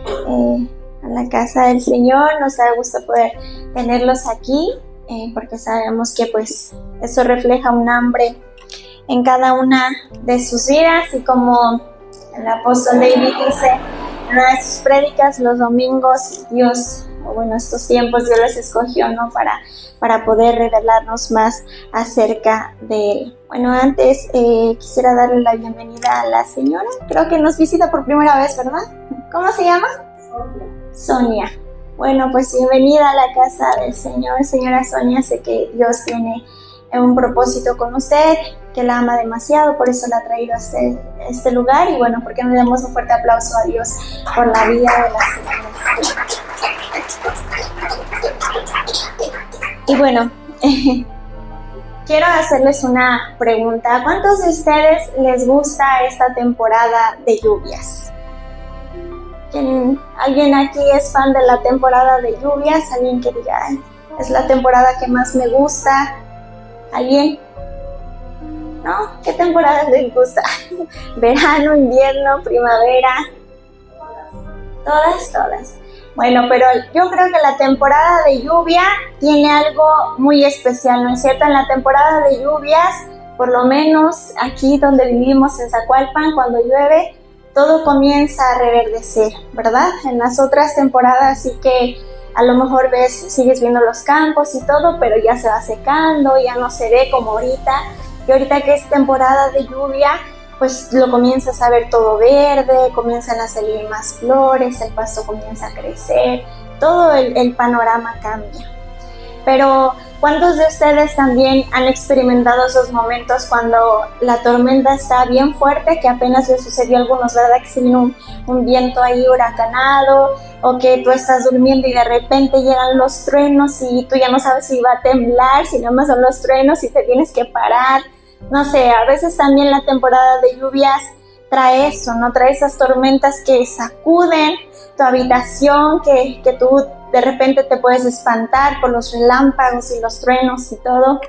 a la casa del Señor. Nos da gusto poder tenerlos aquí, porque sabemos que pues eso refleja un hambre en cada una de sus vidas, y como el apóstol David dice en una de sus prédicas los domingos, Dios, o bueno, estos tiempos Dios los escogió, ¿no? Para poder revelarnos más acerca de Él. Bueno, antes quisiera darle la bienvenida a la señora, creo que nos visita por primera vez, ¿verdad? ¿Cómo se llama? Sonia. Bueno, pues bienvenida a la casa del Señor, señora Sonia. Sé que Dios tiene un propósito con usted, que la ama demasiado, por eso la ha traído a este lugar. Y bueno, ¿por qué no le damos un fuerte aplauso a Dios por la vida de la señora? Y bueno, quiero hacerles una pregunta. ¿A cuántos de ustedes les gusta esta temporada de lluvias? ¿Alguien aquí es fan de la temporada de lluvias? ¿Alguien que diga, es la temporada que más me gusta? ¿Alguien? ¿No? ¿Qué temporada les gusta? ¿Verano, invierno, primavera? Todas. Bueno, pero yo creo que la temporada de lluvia tiene algo muy especial, ¿no es cierto? En la temporada de lluvias, por lo menos aquí donde vivimos en Zacualpan, cuando llueve, todo comienza a reverdecer, ¿verdad? En las otras temporadas sí que a lo mejor sigues viendo los campos y todo, pero ya se va secando, ya no se ve como ahorita. Y ahorita que es temporada de lluvia, pues lo comienzas a ver todo verde, comienzan a salir más flores, el pasto comienza a crecer, todo el panorama cambia. Pero ¿cuántos de ustedes también han experimentado esos momentos cuando la tormenta está bien fuerte, que apenas les sucedió a algunos, ¿verdad? Que se vino un viento ahí huracanado, o que tú estás durmiendo y de repente llegan los truenos y tú ya no sabes si va a temblar, si nada más son los truenos y te tienes que parar. No sé, a veces también la temporada de lluvias trae eso, ¿no? Trae esas tormentas que sacuden tu habitación, que tú de repente te puedes espantar por los relámpagos y los truenos y todo.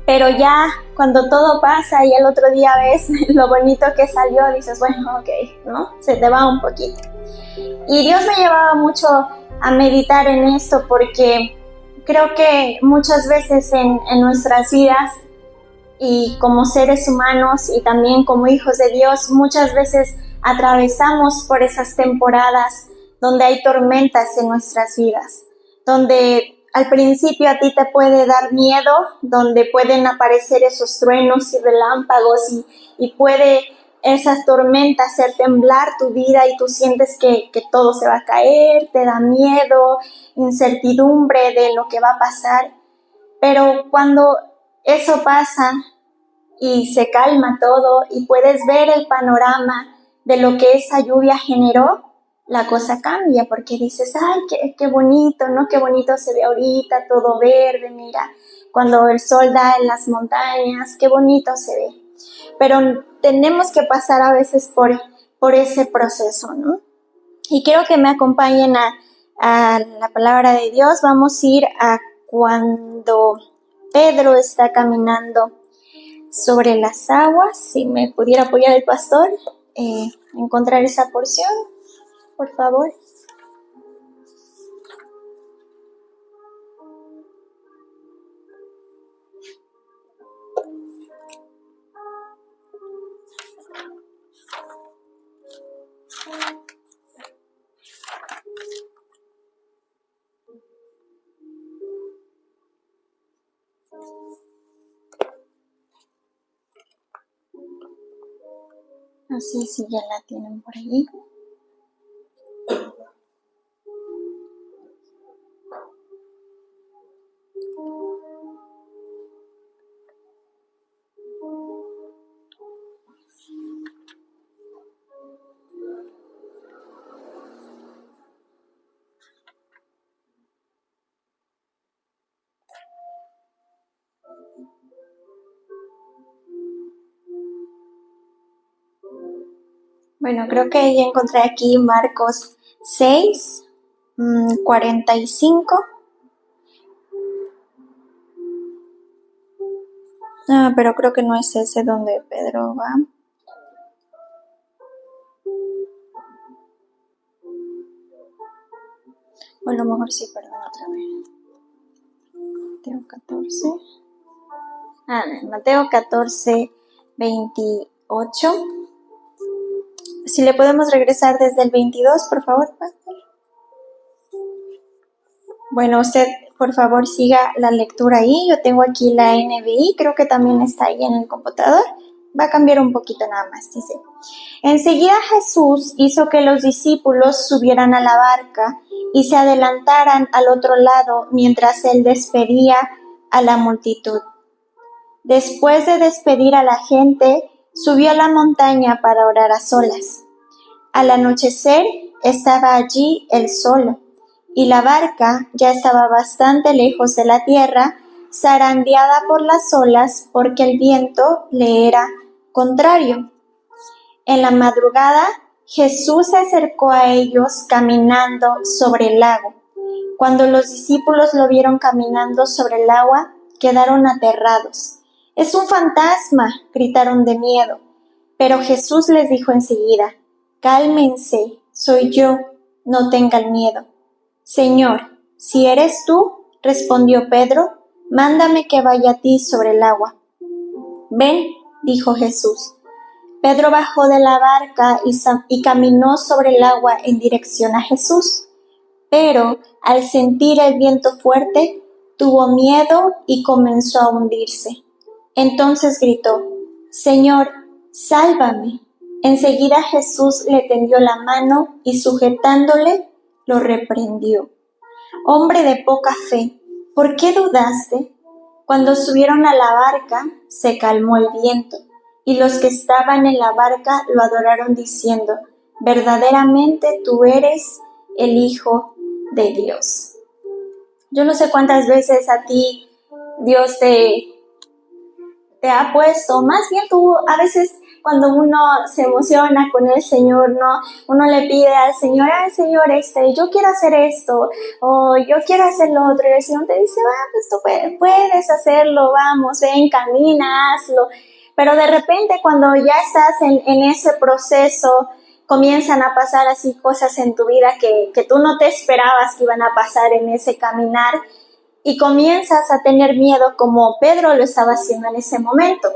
Pero ya cuando todo pasa y el otro día ves lo bonito que salió, dices, bueno, ok, ¿no? Se te va un poquito. Y Dios me llevaba mucho a meditar en esto, porque creo que muchas veces en nuestras vidas, y como seres humanos y también como hijos de Dios, muchas veces atravesamos por esas temporadas donde hay tormentas en nuestras vidas, donde al principio a ti te puede dar miedo, donde pueden aparecer esos truenos y relámpagos y puede esas tormentas hacer temblar tu vida y tú sientes que todo se va a caer, te da miedo, incertidumbre de lo que va a pasar. Pero cuando eso pasa y se calma todo y puedes ver el panorama de lo que esa lluvia generó, la cosa cambia, porque dices, ay, qué bonito, ¿no? Qué bonito se ve ahorita, todo verde, mira, cuando el sol da en las montañas, qué bonito se ve. Pero tenemos que pasar a veces por ese proceso, ¿no? Y quiero que me acompañen a la palabra de Dios. Vamos a ir a cuando Pedro está caminando sobre las aguas. Si me pudiera apoyar el pastor, encontrar esa porción, por favor. No sé si ya la tienen por ahí. Bueno, creo que ya encontré aquí Marcos 6, 45. Pero creo que no es ese donde Pedro va. a lo mejor sí, perdón, otra vez. Mateo 14. Mateo 14, 28. Si le podemos regresar desde el 22, por favor, pastor. Bueno, usted, por favor, siga la lectura ahí. Yo tengo aquí la NBI, creo que también está ahí en el computador. Va a cambiar un poquito nada más, dice. Enseguida Jesús hizo que los discípulos subieran a la barca y se adelantaran al otro lado mientras él despedía a la multitud. Después de despedir a la gente, subió a la montaña para orar a solas. Al anochecer estaba allí él solo, y la barca ya estaba bastante lejos de la tierra, zarandeada por las olas porque el viento le era contrario. En la madrugada, Jesús se acercó a ellos caminando sobre el lago. Cuando los discípulos lo vieron caminando sobre el agua, quedaron aterrados. «¡Es un fantasma!», gritaron de miedo. Pero Jesús les dijo enseguida: «Cálmense, soy yo, no tengan miedo». «Señor, si eres tú», respondió Pedro, «mándame que vaya a ti sobre el agua». «Ven», dijo Jesús. Pedro bajó de la barca y caminó sobre el agua en dirección a Jesús. Pero, al sentir el viento fuerte, tuvo miedo y comenzó a hundirse. Entonces gritó: «Señor, sálvame». Enseguida Jesús le tendió la mano y sujetándole, lo reprendió. «Hombre de poca fe, ¿por qué dudaste?». Cuando subieron a la barca, se calmó el viento, y los que estaban en la barca lo adoraron diciendo: «Verdaderamente tú eres el Hijo de Dios». Yo no sé cuántas veces a ti Dios te ha puesto, más bien tú a veces cuando uno se emociona con el Señor, ¿no? Uno le pide al Señor: «Ay, Señor, yo quiero hacer esto», o «yo quiero hacer lo otro», y el Señor te dice: «Pues tú puedes hacerlo, vamos, ven, camina, hazlo». Pero de repente cuando ya estás en ese proceso, comienzan a pasar así cosas en tu vida que tú no te esperabas que iban a pasar en ese caminar, y comienzas a tener miedo como Pedro lo estaba haciendo en ese momento.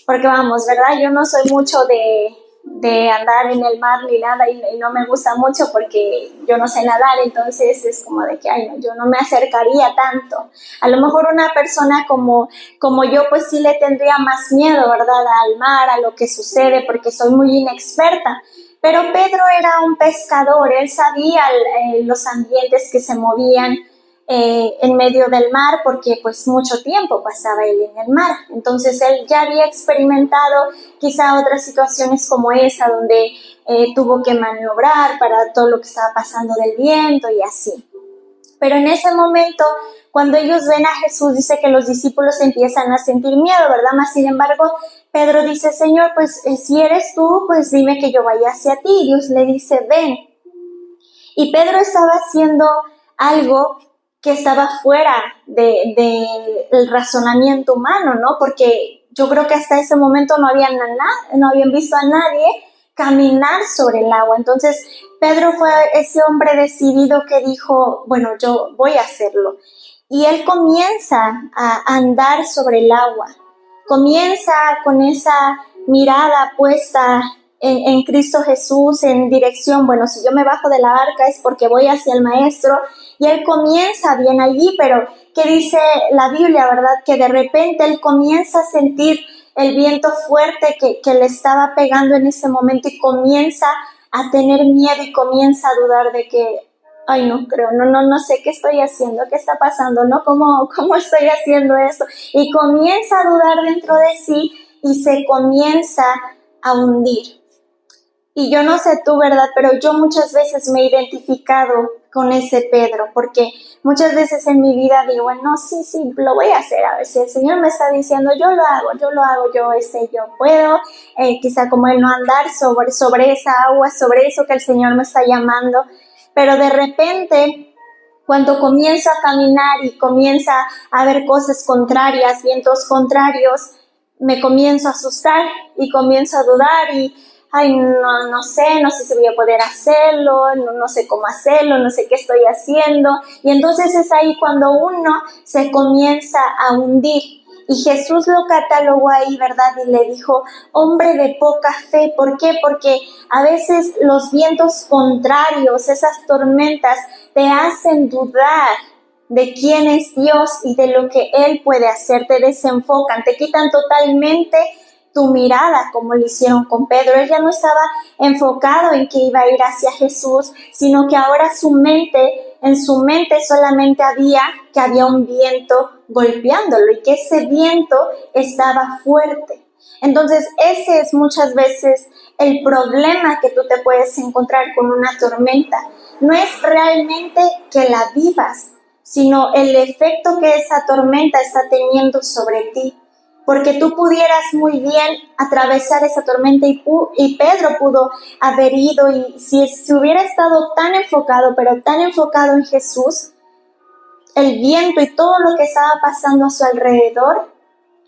Porque vamos, ¿verdad? Yo no soy mucho de andar en el mar ni nada, y no me gusta mucho porque yo no sé nadar, entonces es como de que, ay, no, yo no me acercaría tanto. A lo mejor una persona como yo, pues sí le tendría más miedo, ¿verdad? Al mar, a lo que sucede, porque soy muy inexperta. Pero Pedro era un pescador, él sabía los ambientes que se movían en medio del mar, porque pues mucho tiempo pasaba él en el mar. Entonces él ya había experimentado quizá otras situaciones como esa, donde tuvo que maniobrar para todo lo que estaba pasando del viento y así. Pero en ese momento, cuando ellos ven a Jesús, dice que los discípulos empiezan a sentir miedo, ¿verdad? Más sin embargo, Pedro dice: «Señor, pues si eres tú, pues dime que yo vaya hacia ti». Y Dios le dice: «Ven». Y Pedro estaba haciendo algo que estaba fuera del razonamiento humano, ¿no? Porque yo creo que hasta ese momento no habían visto a nadie caminar sobre el agua. Entonces Pedro fue ese hombre decidido que dijo: «Bueno, yo voy a hacerlo». Y él comienza a andar sobre el agua, comienza con esa mirada puesta en Cristo Jesús, en dirección, bueno, si yo me bajo de la barca es porque voy hacia el Maestro, y él comienza bien allí, pero ¿qué dice la Biblia, verdad? Que de repente él comienza a sentir el viento fuerte que le estaba pegando en ese momento, y comienza a tener miedo y comienza a dudar de que, ay, no creo, no sé qué estoy haciendo, qué está pasando, ¿no? ¿Cómo estoy haciendo esto? Y comienza a dudar dentro de sí y se comienza a hundir. Y yo no sé tú, ¿verdad? Pero yo muchas veces me he identificado con ese Pedro, porque muchas veces en mi vida digo: no, sí, lo voy a hacer. A ver, si el Señor me está diciendo, yo lo hago, yo puedo, quizá como Él, no andar sobre esa agua, sobre eso que el Señor me está llamando. Pero de repente, cuando comienzo a caminar y comienza a haber cosas contrarias, vientos contrarios, me comienzo a asustar y comienzo a dudar y ay, no sé si voy a poder hacerlo, no sé cómo hacerlo, no sé qué estoy haciendo. Y entonces es ahí cuando uno se comienza a hundir. Y Jesús lo catalogó ahí, ¿verdad? Y le dijo, hombre de poca fe. ¿Por qué? Porque a veces los vientos contrarios, esas tormentas, te hacen dudar de quién es Dios y de lo que Él puede hacer. Te desenfocan, te quitan totalmente tu mirada, como lo hicieron con Pedro. Él ya no estaba enfocado en que iba a ir hacia Jesús, sino que ahora en su mente solamente había un viento golpeándolo y que ese viento estaba fuerte. Entonces, ese es muchas veces el problema que tú te puedes encontrar con una tormenta. No es realmente que la vivas, sino el efecto que esa tormenta está teniendo sobre ti. Porque tú pudieras muy bien atravesar esa tormenta y Pedro pudo haber ido, y si hubiera estado tan enfocado, pero tan enfocado en Jesús, el viento y todo lo que estaba pasando a su alrededor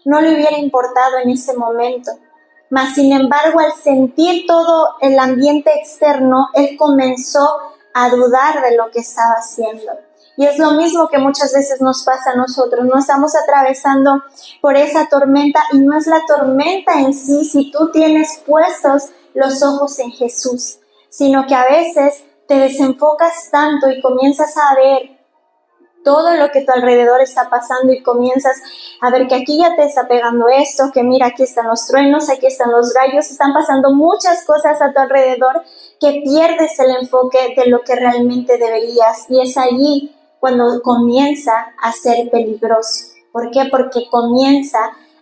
no le hubiera importado en ese momento. Mas, sin embargo, al sentir todo el ambiente externo, él comenzó a dudar de lo que estaba haciendo. Y es lo mismo que muchas veces nos pasa a nosotros. No estamos atravesando por esa tormenta y no es la tormenta en sí si tú tienes puestos los ojos en Jesús, sino que a veces te desenfocas tanto y comienzas a ver todo lo que a tu alrededor está pasando y comienzas a ver que aquí ya te está pegando esto, que mira, aquí están los truenos, aquí están los rayos, están pasando muchas cosas a tu alrededor, que pierdes el enfoque de lo que realmente deberías, y es allí cuando comienza a ser peligroso. ¿Por qué? Porque comienza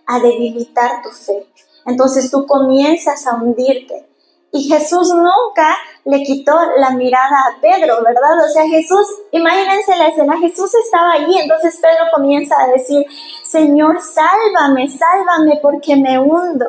a debilitar tu fe. Entonces tú comienzas a hundirte. Y Jesús nunca le quitó la mirada a Pedro, ¿verdad? O sea, Jesús, imagínense la escena, Jesús estaba allí, entonces Pedro comienza a decir, Señor, sálvame, sálvame porque me hundo.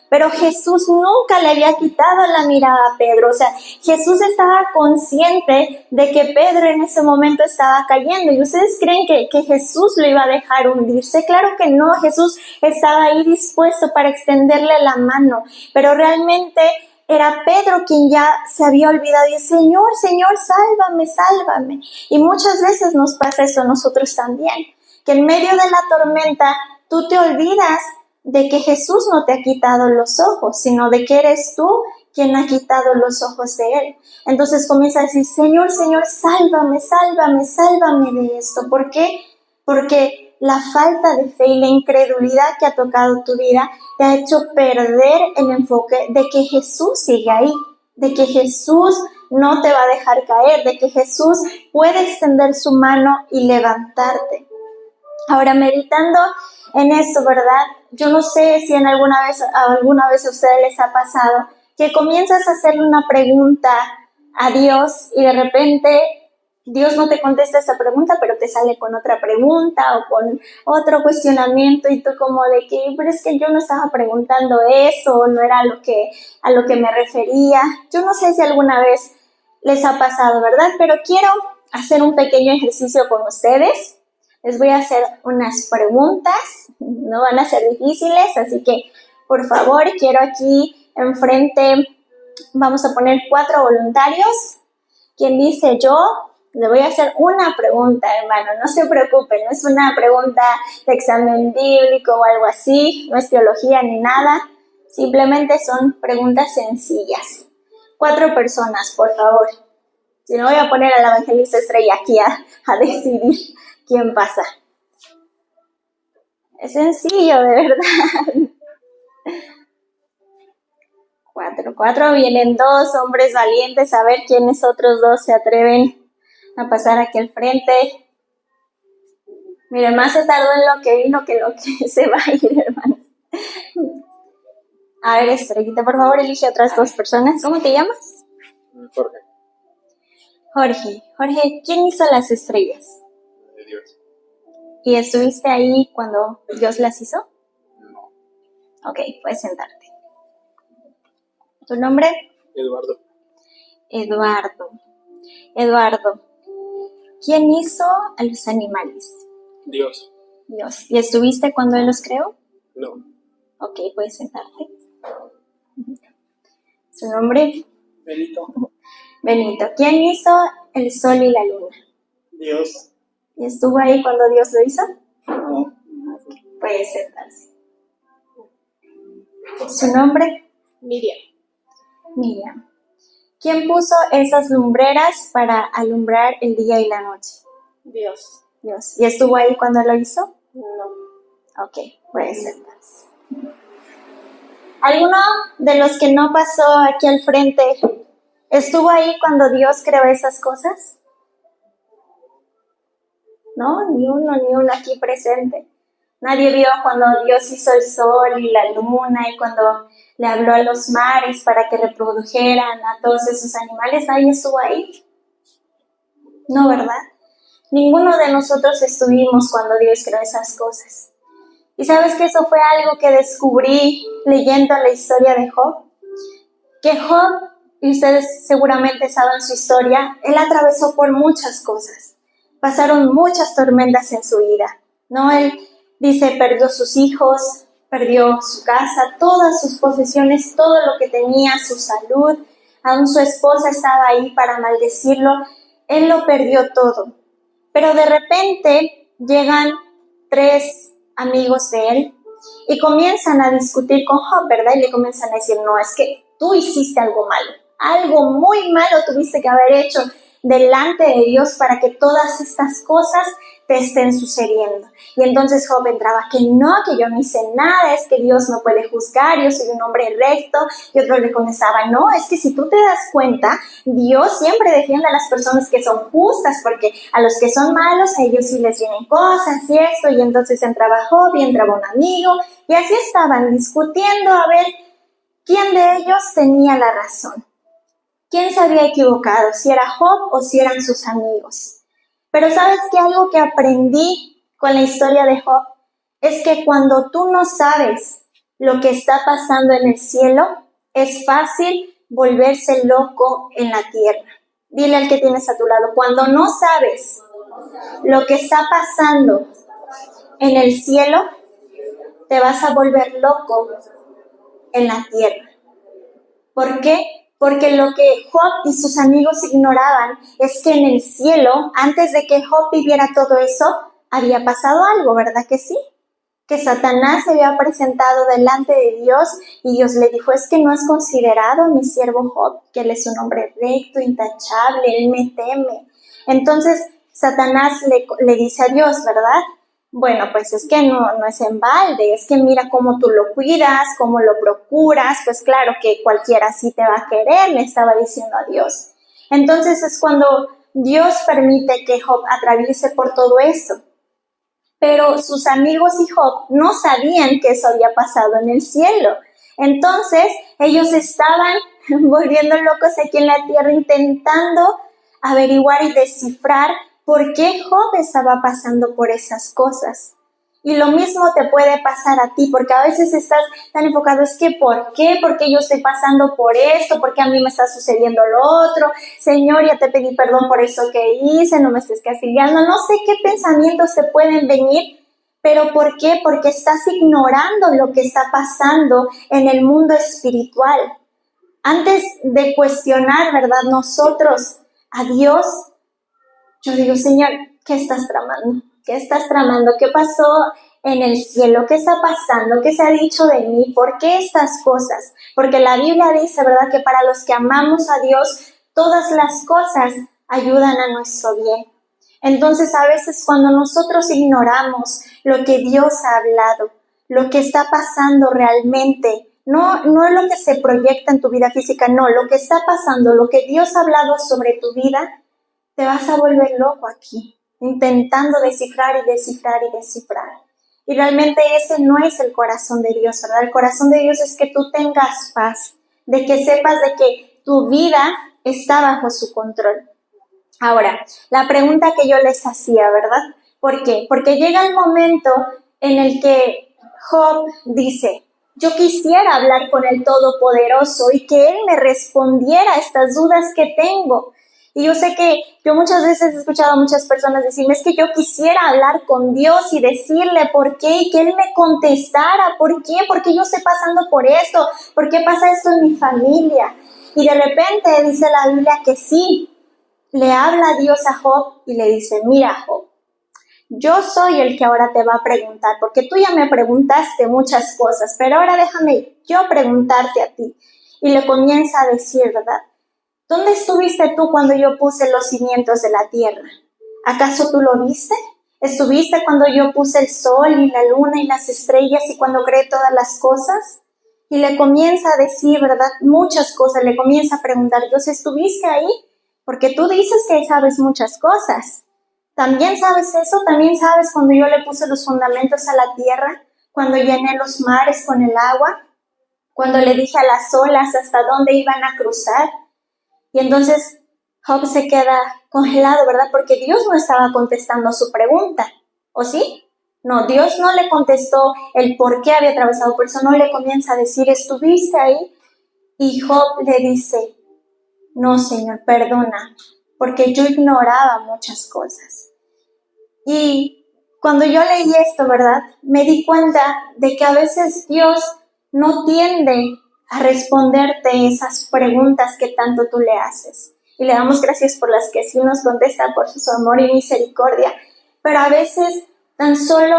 Pero Jesús nunca le había quitado la mirada a Pedro. O sea, Jesús estaba consciente de que Pedro en ese momento estaba cayendo. ¿Y ustedes creen que Jesús lo iba a dejar hundirse? Claro que no. Jesús estaba ahí dispuesto para extenderle la mano. Pero realmente era Pedro quien ya se había olvidado y Señor, Señor, sálvame, sálvame. Y muchas veces nos pasa eso a nosotros también, que en medio de la tormenta tú te olvidas de que Jesús no te ha quitado los ojos, sino de que eres tú quien ha quitado los ojos de Él. Entonces comienza a decir, Señor, Señor, sálvame, sálvame, sálvame de esto. ¿Por qué? Porque la falta de fe y la incredulidad que ha tocado tu vida te ha hecho perder el enfoque de que Jesús sigue ahí, de que Jesús no te va a dejar caer, de que Jesús puede extender su mano y levantarte. Ahora, meditando en esto, ¿verdad? Yo no sé si alguna vez a ustedes les ha pasado que comienzas a hacerle una pregunta a Dios y de repente Dios no te contesta esa pregunta, pero te sale con otra pregunta o con otro cuestionamiento y tú como de que, pero es que yo no estaba preguntando eso, no era a lo que me refería. Yo no sé si alguna vez les ha pasado, ¿verdad? Pero quiero hacer un pequeño ejercicio con ustedes. Les voy a hacer unas preguntas, no van a ser difíciles, así que por favor quiero aquí enfrente, vamos a poner 4 voluntarios. Quien dice yo, le voy a hacer una pregunta, hermano, no se preocupen, no es una pregunta de examen bíblico o algo así, no es teología ni nada, simplemente son preguntas sencillas. 4 personas, por favor. Si no, voy a poner a la evangelista Estrella aquí a decidir quién pasa. Es sencillo, de verdad. 4, vienen 2 hombres valientes, a ver quiénes otros 2 se atreven a pasar aquí al frente. Miren, más se tardó en lo que vino que lo que se va a ir, hermano. A ver, Estrellita, por favor, elige otras 2 personas. ¿Cómo te llamas? Jorge, ¿quién hizo las estrellas? Dios. ¿Y estuviste ahí cuando Dios las hizo? No. Ok, puedes sentarte. ¿Tu nombre? Eduardo. ¿Quién hizo a los animales? Dios. ¿Y estuviste cuando Él los creó? No. Ok, puedes sentarte. ¿Su nombre? Benito. Benito. ¿Quién hizo el sol y la luna? Dios. ¿Y estuvo ahí cuando Dios lo hizo? No. Puede sentarse. ¿Su nombre? Miriam. Miriam. ¿Quién puso esas lumbreras para alumbrar el día y la noche? Dios. Dios. ¿Y estuvo ahí cuando lo hizo? No. Ok, puede sentarse. ¿Alguno de los que no pasó aquí al frente estuvo ahí cuando Dios creó esas cosas? No, ni uno aquí presente. Nadie vio cuando Dios hizo el sol y la luna y cuando le habló a los mares para que reprodujeran a todos esos animales. Nadie estuvo ahí. No, ¿verdad? Ninguno de nosotros estuvimos cuando Dios creó esas cosas. ¿Y sabes que eso fue algo que descubrí leyendo la historia de Job? Que Job, y ustedes seguramente saben su historia, él atravesó por muchas cosas. Pasaron muchas tormentas en su vida, ¿no? Él dice, perdió sus hijos, perdió su casa, todas sus posesiones, todo lo que tenía, su salud. Aún su esposa estaba ahí para maldecirlo. Él lo perdió todo. Pero de repente llegan 3 amigos de él y comienzan a discutir con Job, ¿verdad? Y le comienzan a decir, no, es que tú hiciste algo malo, algo muy malo tuviste que haber hecho delante de Dios para que todas estas cosas te estén sucediendo. Y entonces Job entraba, que yo no hice nada, es que Dios no puede juzgar, yo soy un hombre recto. Y otro le contestaba, no, es que si tú te das cuenta, Dios siempre defiende a las personas que son justas, porque a los que son malos, a ellos sí les vienen cosas y esto. Y entonces entraba Job y entraba un amigo, y así estaban discutiendo a ver quién de ellos tenía la razón. ¿Quién se había equivocado? ¿Si era Job o si eran sus amigos? Pero ¿sabes qué? Algo que aprendí con la historia de Job es que cuando tú no sabes lo que está pasando en el cielo, es fácil volverse loco en la tierra. Dile al que tienes a tu lado, cuando no sabes lo que está pasando en el cielo, te vas a volver loco en la tierra. ¿Por qué? Porque lo que Job y sus amigos ignoraban es que en el cielo, antes de que Job viviera todo eso, había pasado algo, ¿verdad que sí? Que Satanás se había presentado delante de Dios y Dios le dijo, es que no has considerado a mi siervo Job, que él es un hombre recto, intachable, él me teme. Entonces Satanás le dice a Dios, ¿verdad? Bueno, pues es que no es en balde, es que mira cómo tú lo cuidas, cómo lo procuras, pues claro que cualquiera así te va a querer, le estaba diciendo a Dios. Entonces es cuando Dios permite que Job atraviese por todo eso. Pero sus amigos y Job no sabían que eso había pasado en el cielo. Entonces ellos estaban volviendo locos aquí en la tierra intentando averiguar y descifrar por qué Job estaba pasando por esas cosas. Y lo mismo te puede pasar a ti, porque a veces estás tan enfocado, es que ¿por qué? ¿Por qué yo estoy pasando por esto? ¿Por qué a mí me está sucediendo lo otro? Señor, ya te pedí perdón por eso que hice, no me estés castigando. No sé qué pensamientos te pueden venir, pero ¿por qué? Porque estás ignorando lo que está pasando en el mundo espiritual. Antes de cuestionar, ¿verdad? Nosotros a Dios, yo digo, Señor, ¿qué estás tramando? ¿Qué estás tramando? ¿Qué pasó en el cielo? ¿Qué está pasando? ¿Qué se ha dicho de mí? ¿Por qué estas cosas? Porque la Biblia dice, ¿verdad?, que para los que amamos a Dios, todas las cosas ayudan a nuestro bien. Entonces, a veces cuando nosotros ignoramos lo que Dios ha hablado, lo que está pasando realmente, no lo que se proyecta en tu vida física, no, lo que está pasando, lo que Dios ha hablado sobre tu vida, te vas a volver loco aquí, intentando descifrar y descifrar y descifrar. Y realmente ese no es el corazón de Dios, ¿verdad? El corazón de Dios es que tú tengas paz, de que sepas de que tu vida está bajo su control. Ahora, la pregunta que yo les hacía, ¿verdad? ¿Por qué? Porque llega el momento en el que Job dice, yo quisiera hablar con el Todopoderoso y que Él me respondiera a estas dudas que tengo. Y yo sé que yo muchas veces he escuchado a muchas personas decirme, es que yo quisiera hablar con Dios y decirle por qué y que Él me contestara, ¿por qué? ¿Por qué yo estoy pasando por esto? ¿Por qué pasa esto en mi familia? Y de repente dice la Biblia que sí, le habla Dios a Job y le dice, mira Job, yo soy el que ahora te va a preguntar, porque tú ya me preguntaste muchas cosas, pero ahora déjame yo preguntarte a ti. Y le comienza a decir, ¿verdad? ¿Dónde estuviste tú cuando yo puse los cimientos de la tierra? ¿Acaso tú lo viste? ¿Estuviste cuando yo puse el sol y la luna y las estrellas y cuando creé todas las cosas? Y le comienza a decir, ¿verdad? Muchas cosas, le comienza a preguntar, Dios, ¿estuviste ahí? Porque tú dices que sabes muchas cosas. ¿También sabes eso? ¿También sabes cuando yo le puse los fundamentos a la tierra? Cuando llené los mares con el agua? Cuando le dije a las olas hasta dónde iban a cruzar. Y entonces Job se queda congelado, ¿verdad? Porque Dios no estaba contestando su pregunta, ¿o sí? No, Dios no le contestó el por qué había atravesado, por eso no le comienza a decir, ¿estuviste ahí? Y Job le dice, no, Señor, perdona, porque yo ignoraba muchas cosas. Y cuando yo leí esto, ¿verdad? Me di cuenta de que a veces Dios no tiende a responderte esas preguntas que tanto tú le haces. Y le damos gracias por las que sí nos contesta, por su amor y misericordia. Pero a veces tan solo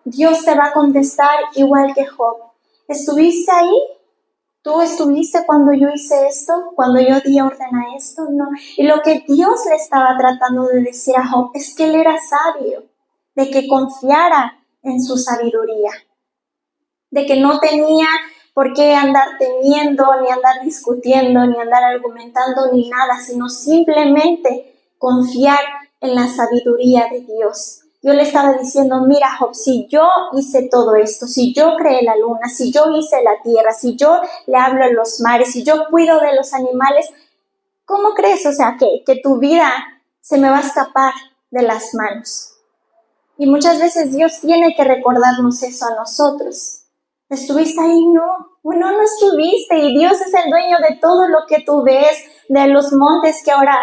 Dios te va a contestar igual que Job. ¿Estuviste ahí? ¿Tú estuviste cuando yo hice esto? ¿Cuando yo di orden a esto? No. Y lo que Dios le estaba tratando de decir a Job es que él era sabio, de que confiara en su sabiduría, de que no tenía por qué andar temiendo, ni andar discutiendo, ni andar argumentando, ni nada, sino simplemente confiar en la sabiduría de Dios. Yo le estaba diciendo, mira Job, si yo hice todo esto, si yo creé la luna, si yo hice la tierra, si yo le hablo a los mares, si yo cuido de los animales, ¿cómo crees? O sea, que tu vida se me va a escapar de las manos. Y muchas veces Dios tiene que recordarnos eso a nosotros. ¿Estuviste ahí? No estuviste. Y Dios es el dueño de todo lo que tú ves, de los montes que ahora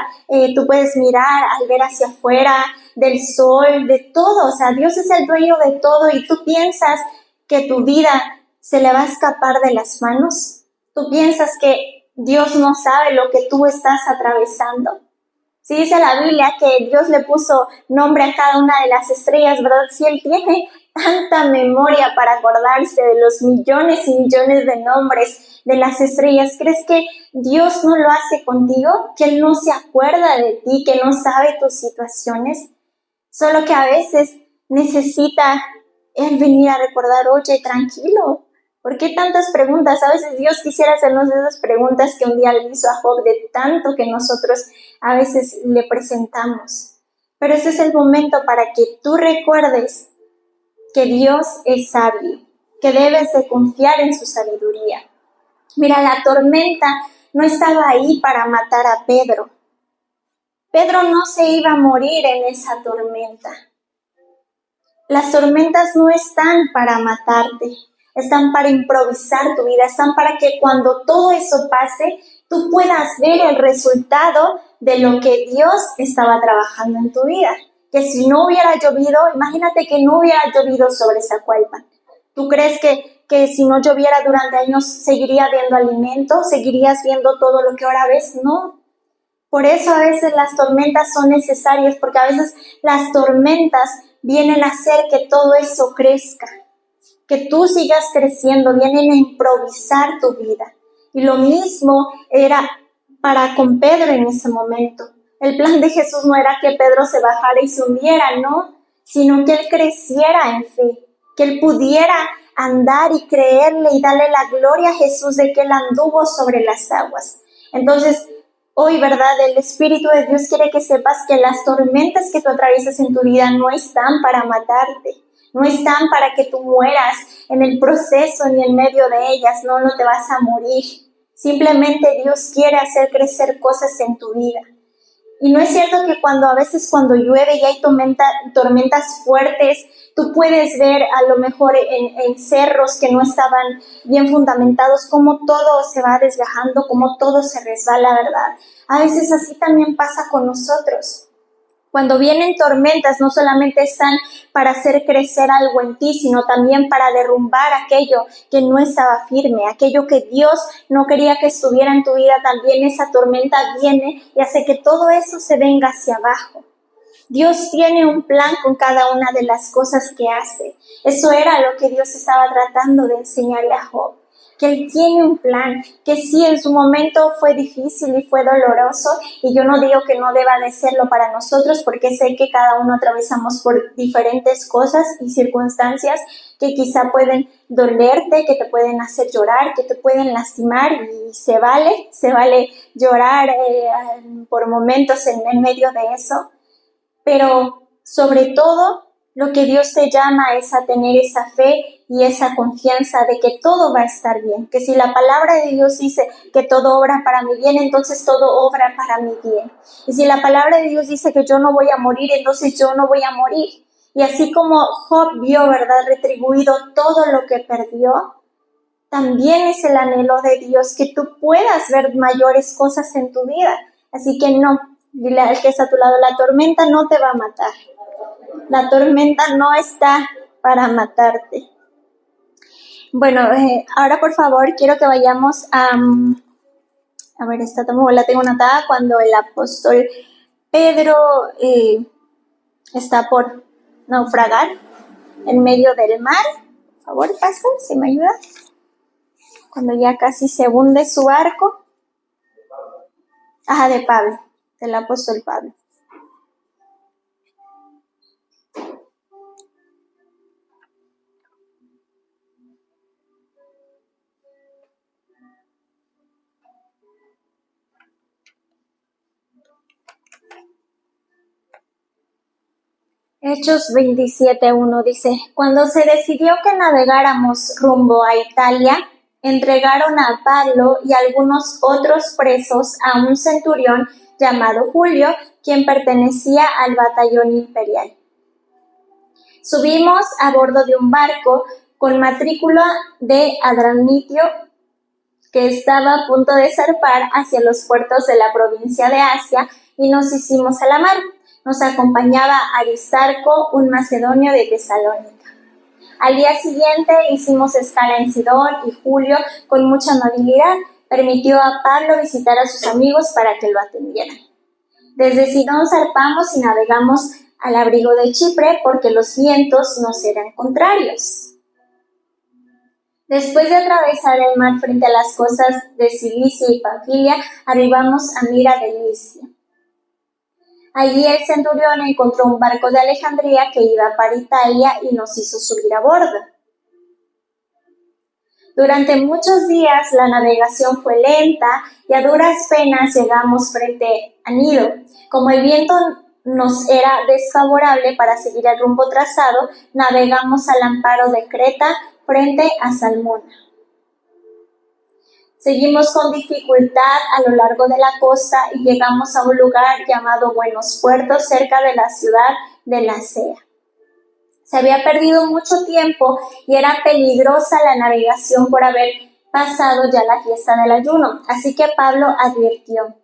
tú puedes mirar al ver hacia afuera, del sol, de todo. O sea, Dios es el dueño de todo y tú piensas que tu vida se le va a escapar de las manos. Tú piensas que Dios no sabe lo que tú estás atravesando. Sí, dice la Biblia que Dios le puso nombre a cada una de las estrellas, ¿verdad? Si Él tiene tanta memoria para acordarse de los millones y millones de nombres de las estrellas, ¿crees que Dios no lo hace contigo? ¿Que Él no se acuerda de ti, que no sabe tus situaciones? Solo que a veces necesita Él venir a recordar, oye, tranquilo, ¿por qué tantas preguntas? A veces Dios quisiera hacernos esas preguntas que un día le hizo a Job de tanto que nosotros a veces le presentamos. Pero ese es el momento para que tú recuerdes que Dios es sabio, que debes de confiar en su sabiduría. Mira, la tormenta no estaba ahí para matar a Pedro. Pedro no se iba a morir en esa tormenta. Las tormentas no están para matarte, están para improvisar tu vida, están para que cuando todo eso pase, tú puedas ver el resultado de lo que Dios estaba trabajando en tu vida. Que si no hubiera llovido, imagínate que no hubiera llovido sobre Zacualpan. ¿Tú crees que si no lloviera durante años seguiría viendo alimento? ¿Seguirías viendo todo lo que ahora ves? No. Por eso a veces las tormentas son necesarias, porque a veces las tormentas vienen a hacer que todo eso crezca, que tú sigas creciendo, vienen a improvisar tu vida. Y lo mismo era para con Pedro en ese momento. El plan de Jesús no era que Pedro se bajara y se hundiera, no, sino que él creciera en fe, que él pudiera andar y creerle y darle la gloria a Jesús de que él anduvo sobre las aguas. Entonces, hoy, ¿verdad? El Espíritu de Dios quiere que sepas que las tormentas que tú atraviesas en tu vida no están para matarte, no están para que tú mueras en el proceso ni en medio de ellas, no te vas a morir. Simplemente Dios quiere hacer crecer cosas en tu vida. Y no es cierto que a veces cuando llueve y hay tormentas fuertes, tú puedes ver a lo mejor en cerros que no estaban bien fundamentados, cómo todo se va desgajando, cómo todo se resbala, ¿verdad? A veces así también pasa con nosotros. Cuando vienen tormentas, no solamente están para hacer crecer algo en ti, sino también para derrumbar aquello que no estaba firme, aquello que Dios no quería que estuviera en tu vida. También esa tormenta viene y hace que todo eso se venga hacia abajo. Dios tiene un plan con cada una de las cosas que hace. Eso era lo que Dios estaba tratando de enseñarle a Job. Que Él tiene un plan, que sí, en su momento fue difícil y fue doloroso, y yo no digo que no deba de serlo para nosotros, porque sé que cada uno atravesamos por diferentes cosas y circunstancias que quizá pueden dolerte, que te pueden hacer llorar, que te pueden lastimar, y se vale llorar por momentos en medio de eso, pero sobre todo lo que Dios te llama es a tener esa fe y esa confianza de que todo va a estar bien, que si la palabra de Dios dice que todo obra para mi bien, entonces todo obra para mi bien. Y si la palabra de Dios dice que yo no voy a morir, entonces yo no voy a morir. Y así como Job vio, ¿verdad?, retribuido todo lo que perdió, también es el anhelo de Dios que tú puedas ver mayores cosas en tu vida. Así que no, dile al que está a tu lado, la tormenta no te va a matar. La tormenta no está para matarte. Bueno, ahora por favor quiero que vayamos a ver, esta también la tengo anotada, cuando el apóstol Pedro está por naufragar en medio del mar. Por favor, pastor, si me ayuda. Cuando ya casi se hunde su barco. De Pablo, del apóstol Pablo. Hechos 27:1 dice: cuando se decidió que navegáramos rumbo a Italia, entregaron a Pablo y algunos otros presos a un centurión llamado Julio, quien pertenecía al batallón imperial. Subimos a bordo de un barco con matrícula de Adramitio, que estaba a punto de zarpar hacia los puertos de la provincia de Asia, y nos hicimos a la mar. Nos acompañaba Aristarco, un macedonio de Tesalónica. Al día siguiente hicimos escala en Sidón, y Julio, con mucha amabilidad, permitió a Pablo visitar a sus amigos para que lo atendieran. Desde Sidón zarpamos y navegamos al abrigo de Chipre, porque los vientos nos eran contrarios. Después de atravesar el mar frente a las costas de Cilicia y Panfilia, arribamos a Mira de Licia. Allí el centurión encontró un barco de Alejandría que iba para Italia y nos hizo subir a bordo. Durante muchos días la navegación fue lenta y a duras penas llegamos frente a Gnido. Como el viento nos era desfavorable para seguir el rumbo trazado, navegamos al amparo de Creta frente a Salmona. Seguimos con dificultad a lo largo de la costa y llegamos a un lugar llamado Buenos Puertos, cerca de la ciudad de Lasea. Se había perdido mucho tiempo y era peligrosa la navegación por haber pasado ya la fiesta del ayuno, así que Pablo advirtió: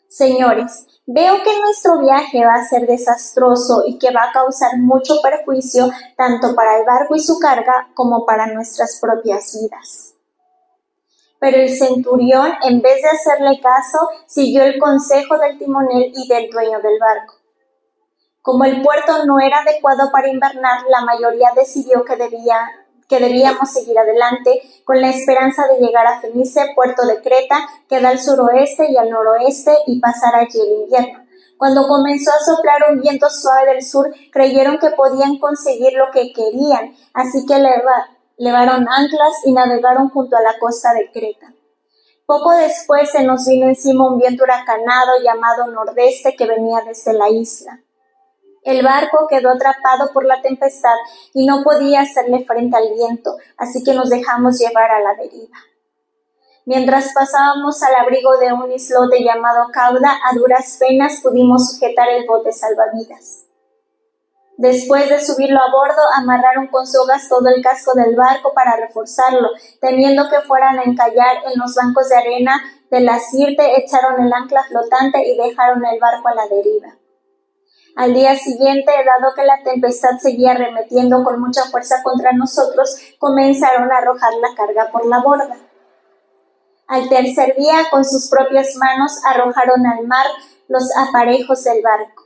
señores, veo que nuestro viaje va a ser desastroso y que va a causar mucho perjuicio tanto para el barco y su carga como para nuestras propias vidas. Pero el centurión, en vez de hacerle caso, siguió el consejo del timonel y del dueño del barco. Como el puerto no era adecuado para invernar, la mayoría decidió que debíamos seguir adelante con la esperanza de llegar a Fenice, puerto de Creta, que da al suroeste y al noroeste, y pasar allí el invierno. Cuando comenzó a soplar un viento suave del sur, creyeron que podían conseguir lo que querían, así que levaron anclas y navegaron junto a la costa de Creta. Poco después se nos vino encima un viento huracanado llamado nordeste que venía desde la isla. El barco quedó atrapado por la tempestad y no podía hacerle frente al viento, así que nos dejamos llevar a la deriva. Mientras pasábamos al abrigo de un islote llamado Cauda, a duras penas pudimos sujetar el bote salvavidas. Después de subirlo a bordo, amarraron con sogas todo el casco del barco para reforzarlo. Temiendo que fueran a encallar en los bancos de arena de la Sirte, echaron el ancla flotante y dejaron el barco a la deriva. Al día siguiente, dado que la tempestad seguía arremetiendo con mucha fuerza contra nosotros, comenzaron a arrojar la carga por la borda. Al tercer día, con sus propias manos, arrojaron al mar los aparejos del barco.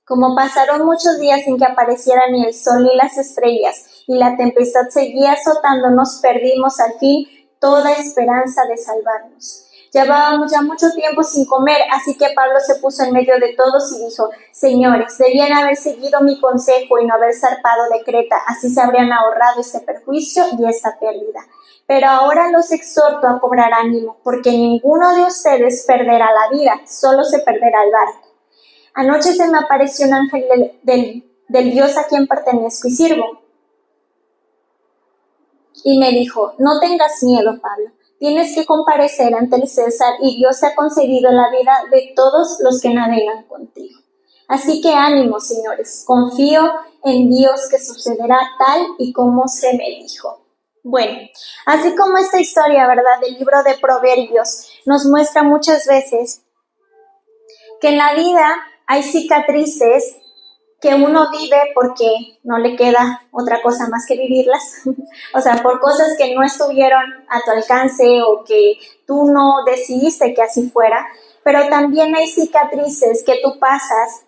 Como pasaron muchos días sin que apareciera ni el sol ni las estrellas, y la tempestad seguía azotándonos, perdimos al fin toda esperanza de salvarnos. Llevábamos ya mucho tiempo sin comer, así que Pablo se puso en medio de todos y dijo: Señores, debían haber seguido mi consejo y no haber zarpado de Creta, así se habrían ahorrado este perjuicio y esta pérdida. Pero ahora los exhorto a cobrar ánimo, porque ninguno de ustedes perderá la vida, solo se perderá el barco. Anoche se me apareció un ángel del Dios a quien pertenezco y sirvo. Y me dijo: No tengas miedo, Pablo. Tienes que comparecer ante el César y Dios te ha concedido la vida de todos los que navegan contigo. Así que ánimo, señores. Confío en Dios que sucederá tal y como se me dijo. Bueno, así como esta historia, ¿verdad?, del libro de Proverbios nos muestra muchas veces que en la vida hay cicatrices que uno vive porque no le queda otra cosa más que vivirlas, o sea, por cosas que no estuvieron a tu alcance o que tú no decidiste que así fuera, pero también hay cicatrices que tú pasas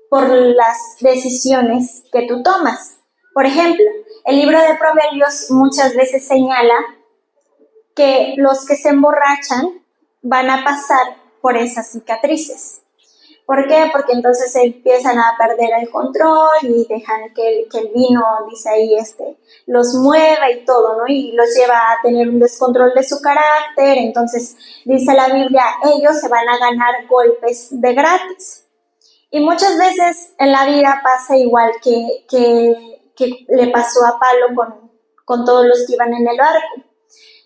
por las decisiones que tú tomas. Por ejemplo, el libro de Proverbios muchas veces señala que los que se emborrachan van a pasar por esas cicatrices. ¿Por qué? Porque entonces empiezan a perder el control y dejan que el vino, dice ahí, los mueva y todo, ¿no? Y los lleva a tener un descontrol de su carácter. Entonces, dice la Biblia, ellos se van a ganar golpes de gratis. Y muchas veces en la vida pasa igual que le pasó a Pablo con todos los que iban en el barco.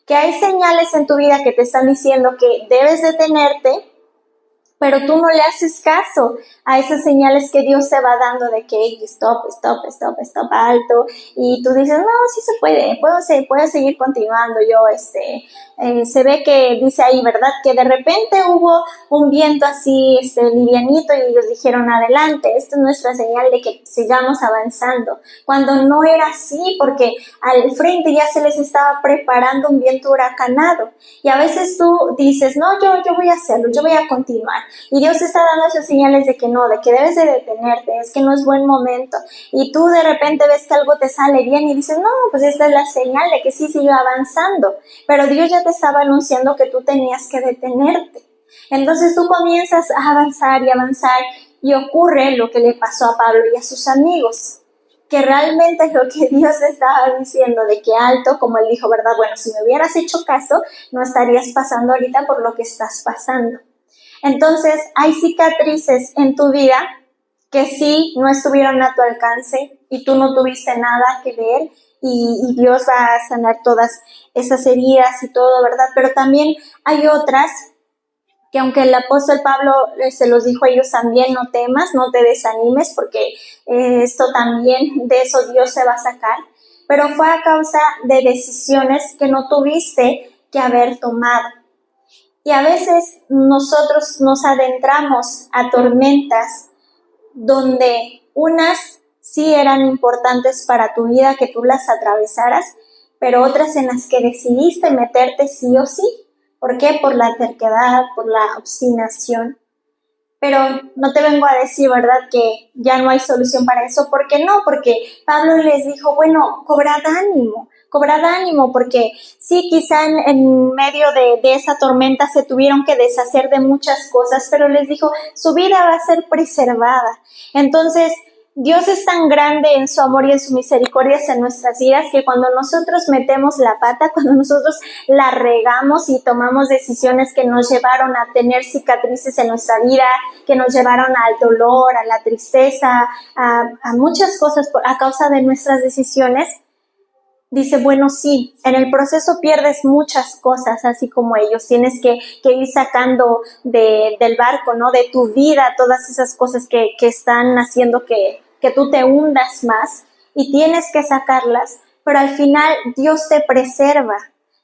Que hay señales en tu vida que te están diciendo que debes detenerte, pero tú no le haces caso a esas señales que Dios te va dando de que stop, alto, y tú dices, no, sí se puede, puedo seguir continuando. Se ve que dice ahí, ¿verdad?, que de repente hubo un viento así, livianito, y ellos dijeron, adelante, esta es nuestra señal de que sigamos avanzando, cuando no era así, porque al frente ya se les estaba preparando un viento huracanado, y a veces tú dices, no, yo voy a hacerlo, yo voy a continuar, y Dios está dando esas señales de que no, de que debes de detenerte, es que no es buen momento, y tú de repente ves que algo te sale bien y dices, no, pues esta es la señal de que sí sigo avanzando, pero Dios ya te estaba anunciando que tú tenías que detenerte. Entonces tú comienzas a avanzar y ocurre lo que le pasó a Pablo y a sus amigos, que realmente lo que Dios estaba diciendo de que alto, como él dijo, ¿verdad? Bueno, si me hubieras hecho caso, no estarías pasando ahorita por lo que estás pasando. Entonces, hay cicatrices en tu vida que sí no estuvieron a tu alcance y tú no tuviste nada que ver, y Dios va a sanar todas esas heridas y todo, ¿verdad? Pero también hay otras que, aunque el apóstol Pablo se los dijo a ellos también, no temas, no te desanimes, porque esto también, de eso Dios se va a sacar, pero fue a causa de decisiones que no tuviste que haber tomado. Y a veces nosotros nos adentramos a tormentas donde unas sí eran importantes para tu vida, que tú las atravesaras, pero otras en las que decidiste meterte sí o sí. ¿Por qué? Por la terquedad, por la obstinación. Pero no te vengo a decir, ¿verdad?, que ya no hay solución para eso. ¿Por qué no? Porque Pablo les dijo, bueno, cobrad ánimo, porque sí, quizá en medio de esa tormenta se tuvieron que deshacer de muchas cosas, pero les dijo, su vida va a ser preservada. Entonces, Dios es tan grande en su amor y en su misericordia en nuestras vidas, que cuando nosotros metemos la pata, cuando nosotros la regamos y tomamos decisiones que nos llevaron a tener cicatrices en nuestra vida, que nos llevaron al dolor, a la tristeza, a muchas cosas a causa de nuestras decisiones, dice, bueno, sí, en el proceso pierdes muchas cosas, así como ellos. Tienes que ir sacando del barco, ¿no?, de tu vida, todas esas cosas que están haciendo que tú te hundas más, y tienes que sacarlas, pero al final Dios te preserva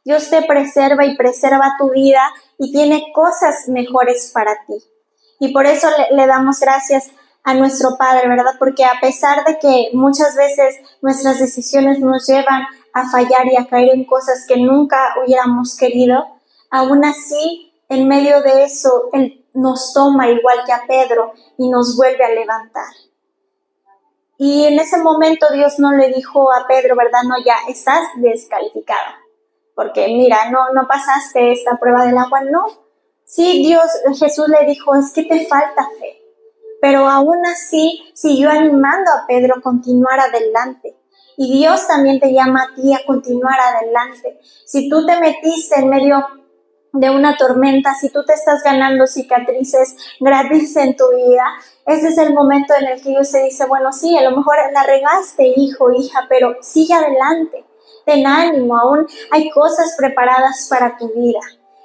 y preserva tu vida, y tiene cosas mejores para ti. Y por eso le damos gracias a nuestro Padre, ¿verdad? Porque a pesar de que muchas veces nuestras decisiones nos llevan a fallar y a caer en cosas que nunca hubiéramos querido, aún así, en medio de eso, Él nos toma igual que a Pedro y nos vuelve a levantar. Y en ese momento Dios no le dijo a Pedro, ¿verdad? No, ya estás descalificado, porque mira, no pasaste esta prueba del agua, no. Sí, Jesús le dijo, es que te falta fe. Pero aún así siguió animando a Pedro a continuar adelante. Y Dios también te llama a ti a continuar adelante. Si tú te metiste en medio de una tormenta, si tú te estás ganando cicatrices gratis en tu vida, ese es el momento en el que Dios te dice, bueno, sí, a lo mejor la regaste, hijo, hija, pero sigue adelante, ten ánimo, aún hay cosas preparadas para tu vida.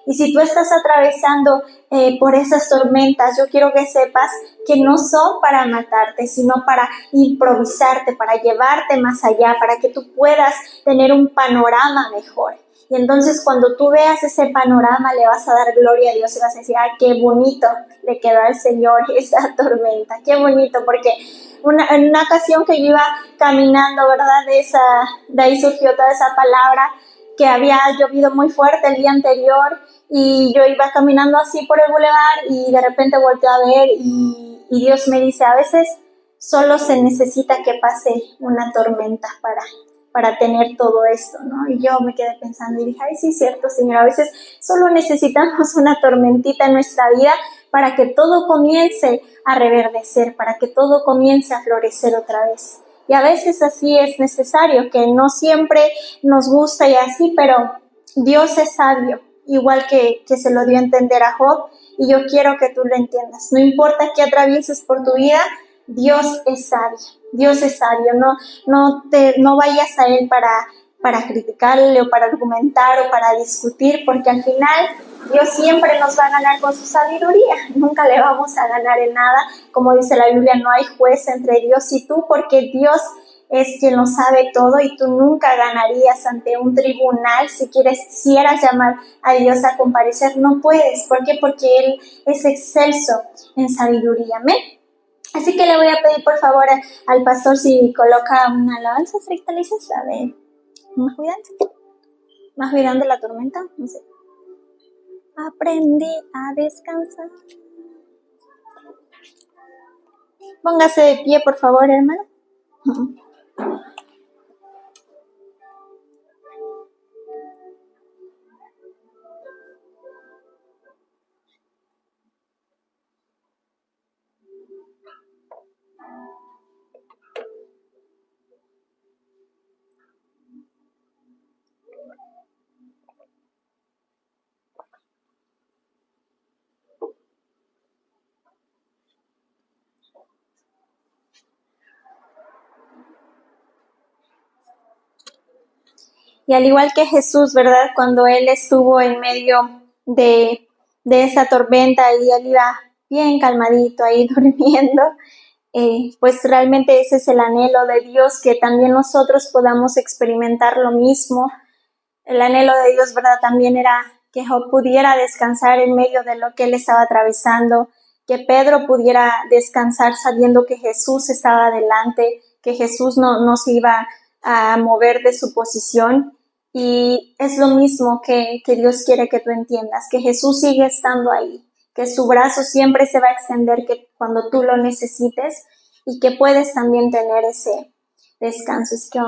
Y si tú estás atravesando por esas tormentas, yo quiero que sepas que no son para matarte, sino para improvisarte, para llevarte más allá, para que tú puedas tener un panorama mejor. Y entonces cuando tú veas ese panorama le vas a dar gloria a Dios y vas a decir, ¡ay, qué bonito le quedó al Señor esa tormenta! ¡Qué bonito! Porque en una ocasión que yo iba caminando, ¿verdad? De ahí surgió toda esa palabra, que había llovido muy fuerte el día anterior y yo iba caminando así por el bulevar y de repente volteo a ver y Dios me dice, a veces solo se necesita que pase una tormenta para tener todo esto, ¿no? Y yo me quedé pensando y dije, ay, sí, es cierto, Señor, a veces solo necesitamos una tormentita en nuestra vida para que todo comience a reverdecer, para que todo comience a florecer otra vez. Y a veces así es necesario, que no siempre nos gusta y así, pero Dios es sabio, igual que se lo dio a entender a Job, y yo quiero que tú lo entiendas. No importa qué atravieses por tu vida, Dios es sabio. Dios es sabio, no vayas a Él para criticarle o para argumentar o para discutir, porque al final Dios siempre nos va a ganar con su sabiduría, nunca le vamos a ganar en nada. Como dice la Biblia, no hay juez entre Dios y tú, porque Dios es quien lo sabe todo y tú nunca ganarías ante un tribunal. Si quisieras llamar a Dios a comparecer, no puedes. ¿Por qué? Porque Él es excelso en sabiduría. ¿Amén? Así que le voy a pedir por favor al pastor si coloca una alabanza fractalizas, la de más cuidando la tormenta, no sé. Aprendí a descansar. Póngase de pie por favor, hermano. Y al igual que Jesús, ¿verdad? Cuando Él estuvo en medio de esa tormenta y Él iba bien calmadito ahí durmiendo, pues realmente ese es el anhelo de Dios, que también nosotros podamos experimentar lo mismo. El anhelo de Dios, ¿verdad? También era que Job pudiera descansar en medio de lo que él estaba atravesando, que Pedro pudiera descansar sabiendo que Jesús estaba adelante, que Jesús no se iba a mover de su posición. Y es lo mismo que Dios quiere que tú entiendas, que Jesús sigue estando ahí, que su brazo siempre se va a extender que cuando tú lo necesites y que puedes también tener ese descanso. Es que